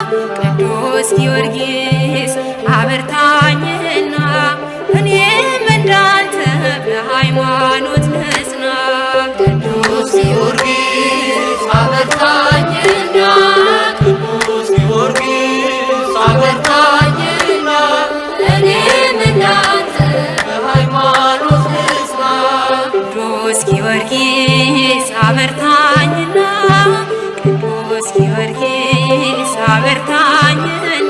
ቅዱስ ጊዮርጊስ አበርታኝና እኔም እንዳንተ በሃይማኖት ልጽና። ቅዱስ ጊዮርጊስ አበርታኝና ቅዱስ ጊዮርጊስ አበርታኝና እኔም እንዳንተ በሃይማኖት ልጽና። ቅዱስ ጊዮርጊስ አበርታኝና ቅዱስ ጊዮርጊስ አበርታኝና